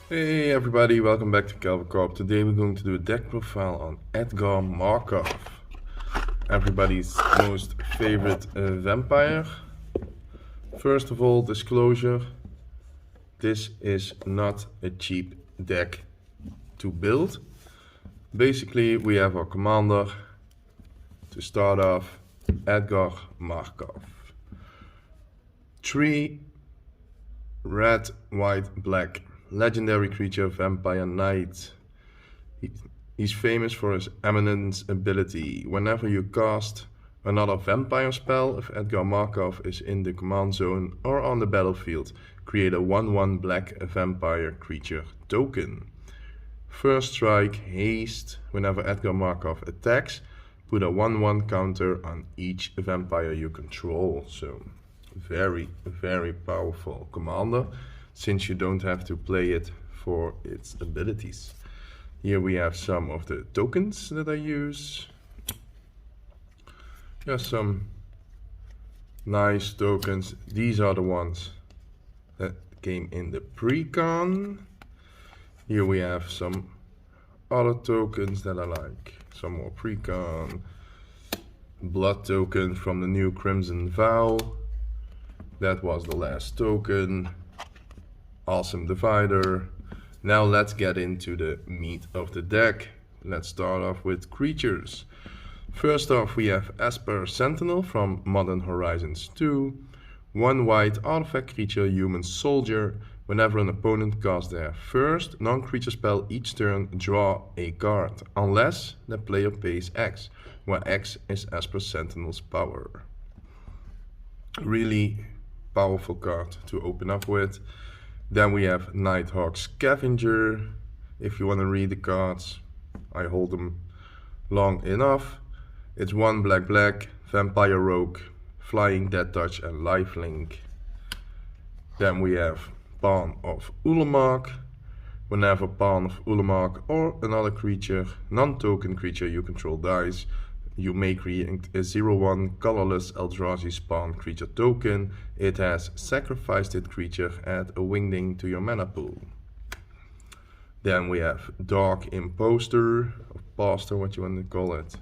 Hey everybody, welcome back to Calvin Corp. Today we're going to do a deck profile on Edgar Markov, everybody's most favorite vampire. First of all, disclosure, this is not a cheap deck to build. Basically, we have our commander to start off, Edgar Markov. 3 red, white, black. Legendary creature, Vampire Knight. He's famous for his eminence ability. Whenever you cast another vampire spell, if Edgar Markov is in the command zone or on the battlefield, create a 1/1 black vampire creature token. First strike, haste. Whenever Edgar Markov attacks, put a 1/1 counter on each vampire you control. So, very, very powerful commander, since you don't have to play it for its abilities. Here we have some of the tokens that I use. Just some nice tokens. These are the ones that came in the pre-con. Here we have some other tokens that I like. Some more pre-con. Blood token from the new Crimson Vow. That was the last token. Awesome Divider. Now let's get into the meat of the deck. Let's start off with creatures. First off, we have Esper Sentinel from Modern Horizons 2. 1 white artifact creature, human soldier. Whenever an opponent casts their first non-creature spell each turn, draw a card, unless the player pays X, where X is Esper Sentinel's power. Really powerful card to open up with. Then we have Nighthawk Scavenger. If you want to read the cards, I hold them long enough. It's 1 black, Vampire Rogue, Flying Death Touch and Lifelink. Then we have Pawn of Ulamog. Whenever Pawn of Ulamog or another creature, non-token creature you control dies, you may create a 0/1 colorless Eldrazi spawn creature token. It has sacrificed its creature, add a wingding to your mana pool. Then we have Dark Imposter, or Pastor, what you want to call it.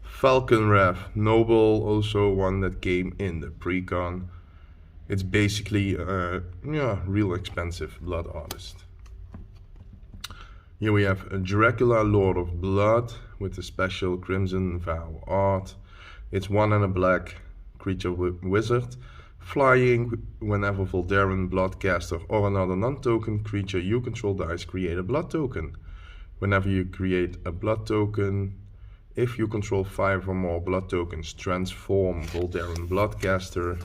Falcon Rev, Noble, also one that came in the pre-con. It's basically a real expensive blood artist. Here we have Dracula, Lord of Blood, with the special Crimson Vow art. It's 1 and a black creature wizard. Flying, whenever Voldaren, Bloodcaster, or another non-token creature you control dies, create a blood token. Whenever you create a blood token, if you control 5 or more blood tokens, transform Voldaren Bloodcaster,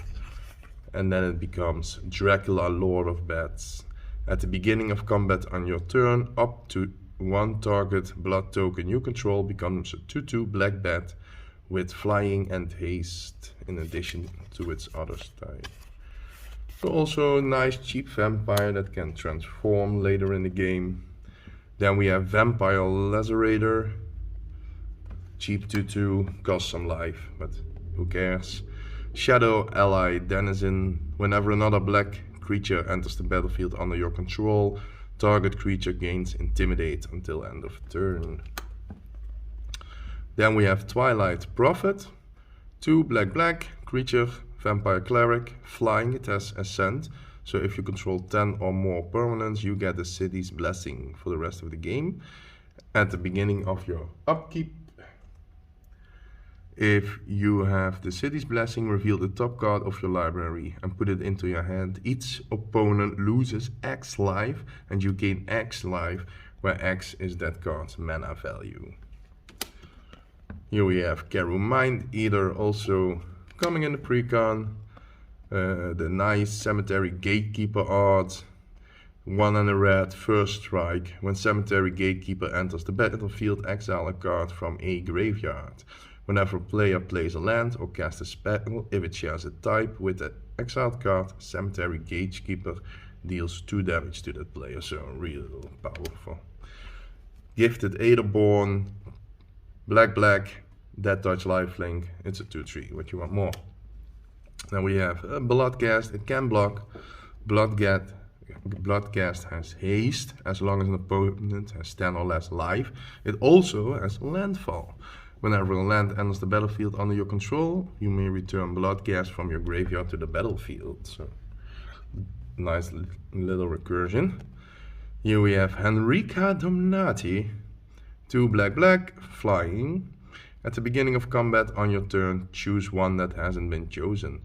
and then it becomes Dracula, Lord of Bats. At the beginning of combat on your turn, up to 1 target blood token you control becomes a 2/2 black bat with flying and haste in addition to its other type. So also a nice cheap vampire that can transform later in the game. Then we have Vampire Lacerator. Cheap 2/2, costs some life, but who cares. Shadow Ally Denizen. Whenever another black creature enters the battlefield under your control, target creature gains Intimidate until end of turn. Then we have Twilight Prophet. 2 black creature, Vampire Cleric, flying, it has Ascent. So if you control 10 or more permanents, you get the City's Blessing for the rest of the game. At the beginning of your upkeep, if you have the City's Blessing, reveal the top card of your library and put it into your hand. Each opponent loses X life and you gain X life, where X is that card's mana value. Here we have Karu Mind Eater, also coming in the pre-con. The nice Cemetery Gatekeeper art. 1 and a red, first strike. When Cemetery Gatekeeper enters the battlefield, exile a card from a graveyard. Whenever a player plays a land or casts a spell, if it shares a type with the exiled card, Cemetery Gatekeeper deals 2 damage to that player, so real powerful. Gifted Aetherborn, black, Death Touch, Lifelink, it's a 2/3, what you want more. Then we have Bloodcast, it can block, Bloodgat, Bloodcast has haste as long as an opponent has 10 or less life. It also has landfall. Whenever a land enters the battlefield under your control, you may return Bloodcast from your graveyard to the battlefield. So, nice little recursion. Here we have Henrika Domnati. 2 black, flying. At the beginning of combat on your turn, choose one that hasn't been chosen.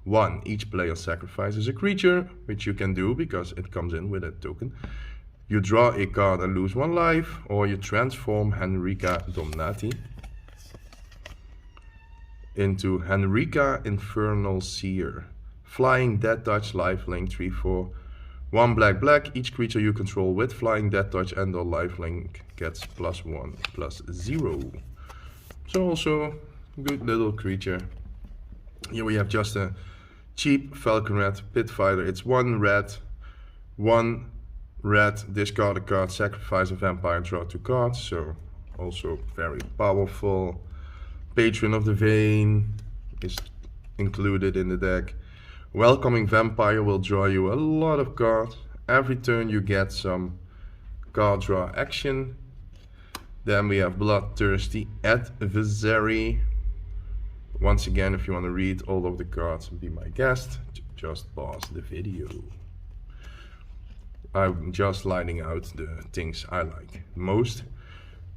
1. Each player sacrifices a creature, which you can do because it comes in with a token. You draw a card and lose 1 life, or you transform Henrika Domnati into Henrika Infernal Seer. Flying, Death Touch, lifelink, 3/4. 1 black, each creature you control with Flying, Death Touch and or lifelink gets +1/+0. So also, good little creature. Here we have just a cheap Falcon Red Pit Fighter. It's 1 red, discard a card, sacrifice a vampire, draw 2 cards. So also very powerful. Patron of the Vein is included in the deck. Welcoming Vampire will draw you a lot of cards. Every turn you get some card draw action. Then we have Bloodthirsty Adversary. Once again, if you want to read all of the cards and be my guest, just pause the video. I'm just lining out the things I like most.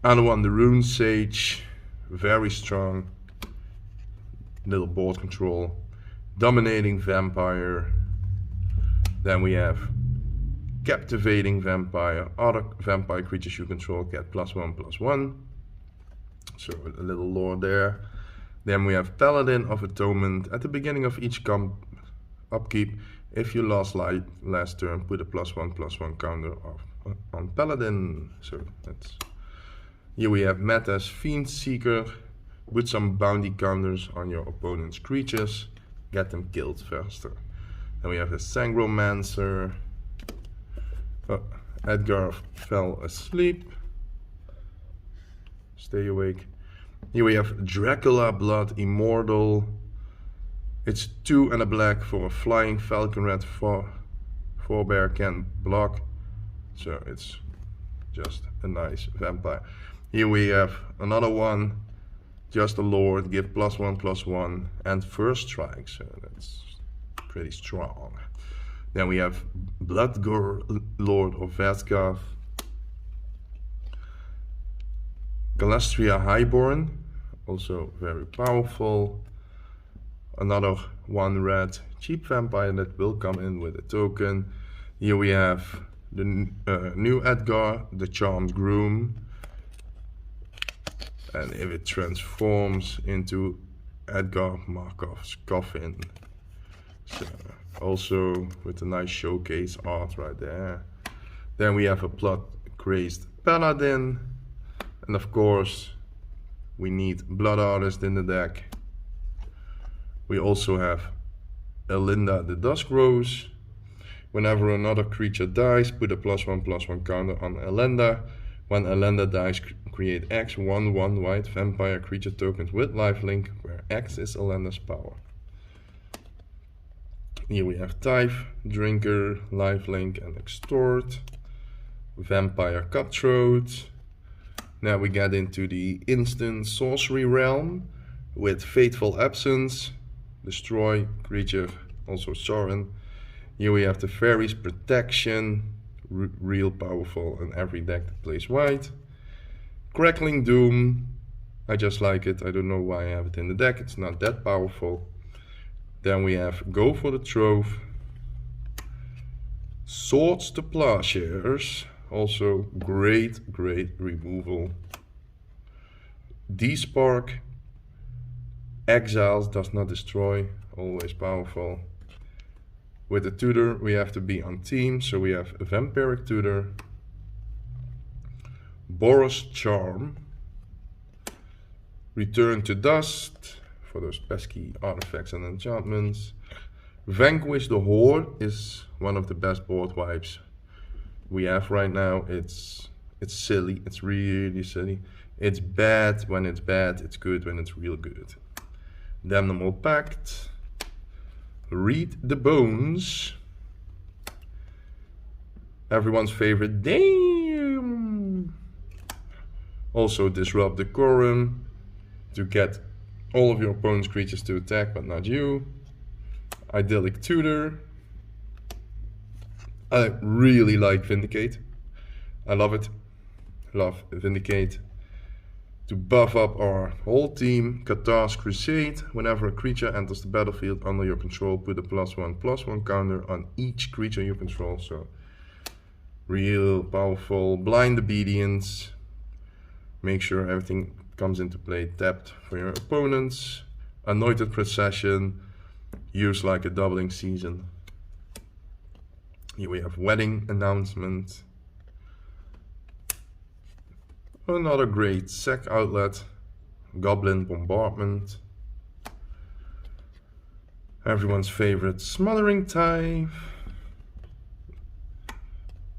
Another one, the Rune Sage. Very strong. Little board control. Dominating Vampire. Then we have Captivating Vampire. Other vampire creatures you control get +1/+1. So a little lore there. Then we have Paladin of Atonement. At the beginning of each upkeep, if you lost life last turn, put a +1/+1 counter on Paladin. So that's... Here we have Meta's Fiend Seeker. Put some bounty counters on your opponent's creatures. Get them killed faster. Then we have the Sangromancer. Edgar fell asleep. Stay awake. Here we have Dracula Blood Immortal. It's 2 and a black for a flying Falcon Red 4-bear can block. So it's just a nice vampire. Here we have another one. Just a Lord, give +1/+1 and first strike. So that's pretty strong. Then we have Bloodgore Lord of Vasgath. Galastria Highborn, also very powerful. Another 1 red cheap vampire that will come in with a token. Here we have the new Edgar, the Charmed Groom. And if it transforms into Edgar Markov's coffin. So also with a nice showcase art right there. Then we have a Blood-Crazed Paladin. And of course, we need Blood Artist in the deck. We also have Elinda the Dusk Rose. Whenever another creature dies, put a +1/+1 counter on Elinda. When Elinda dies, create X 1/1 white vampire creature tokens with lifelink, where X is Elinda's power. Here we have Tithe, Drinker, lifelink, and Extort. Vampire Cutthroat. Now we get into the instant sorcery realm with Fateful Absence, destroy creature, also Sorin. Here we have the Fairy's Protection, real powerful in every deck that plays white. Crackling Doom, I just like it, I don't know why I have it in the deck, it's not that powerful. Then we have Go for the Trove. Swords to Plowshares, also great removal. Despark. Exiles, does not destroy, always powerful. With the tutor we have to be on team, so we have a Vampiric Tutor. Boros Charm. Return to Dust, for those pesky artifacts and enchantments. Vanquish the Horde is one of the best board wipes we have right now. It's silly, it's really silly. It's bad when it's bad, it's good when it's real good. Damnable Pact. Read the Bones. Everyone's favorite, damn! Also disrupt decorum to get all of your opponent's creatures to attack, but not you. Idyllic Tutor. I really like Vindicate. I love it. Love Vindicate. To buff up our whole team, Qatar's Crusade. Whenever a creature enters the battlefield under your control, put a +1/+1 counter on each creature you control. So, real powerful. Blind Obedience. Make sure everything comes into play tapped for your opponents. Anointed Procession. Use like a doubling season. Here we have Wedding Announcement. Another great sack outlet, Goblin Bombardment. Everyone's favorite Smothering Tithe.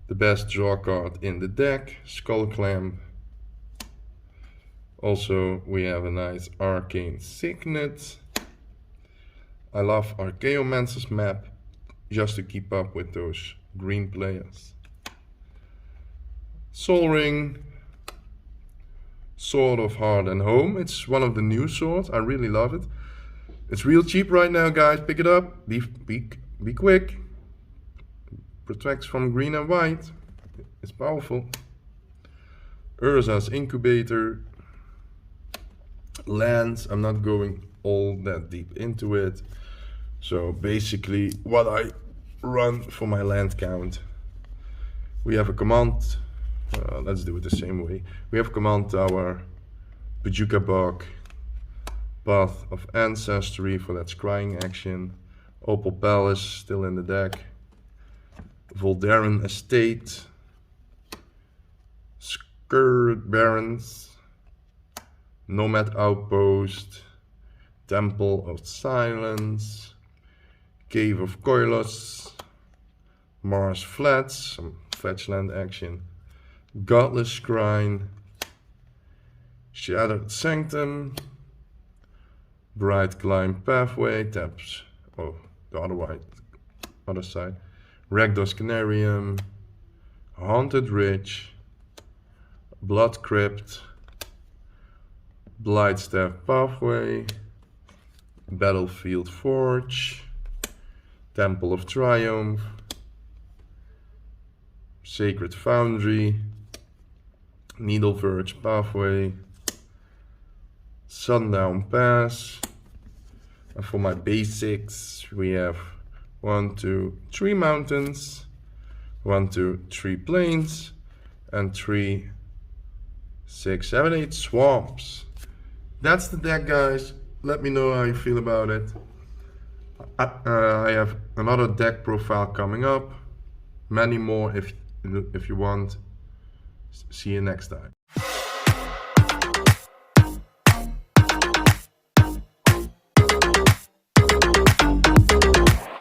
The best draw card in the deck, Skull Clamp. Also, we have a nice Arcane Signet. I love Archaeomancer's map, just to keep up with those green players. Sol Ring. Sword of Heart and Home. It's one of the new swords. I really love it. It's real cheap right now, guys. Pick it up. Be quick. Protects from green and white. It's powerful. Urza's Incubator. Lands. I'm not going all that deep into it. So basically what I run for my land count. We have a command. Let's do it the same way. We have Command Tower, Bajuka Bog, Path of Ancestry for that scrying action, Opal Palace still in the deck, Voldaren Estate, Scourge Barrens, Nomad Outpost, Temple of Silence, Cave of Koilos, Mars Flats, some fetchland action, Godless Shrine, Shattered Sanctum, Bright Climb Pathway, taps, oh, the other side, Rakdos Canarium, Haunted Ridge, Blood Crypt, Blightstaff Pathway, Battlefield Forge, Temple of Triumph, Sacred Foundry, Needle Verge Pathway, Sundown Pass, and for my basics we have 1, 2, 3 mountains, 1, 2, 3 plains, and 3, 6, 7, 8 swamps. That's the deck, guys. Let me know how you feel about it. I have another deck profile coming up. Many more if you want. See you next time.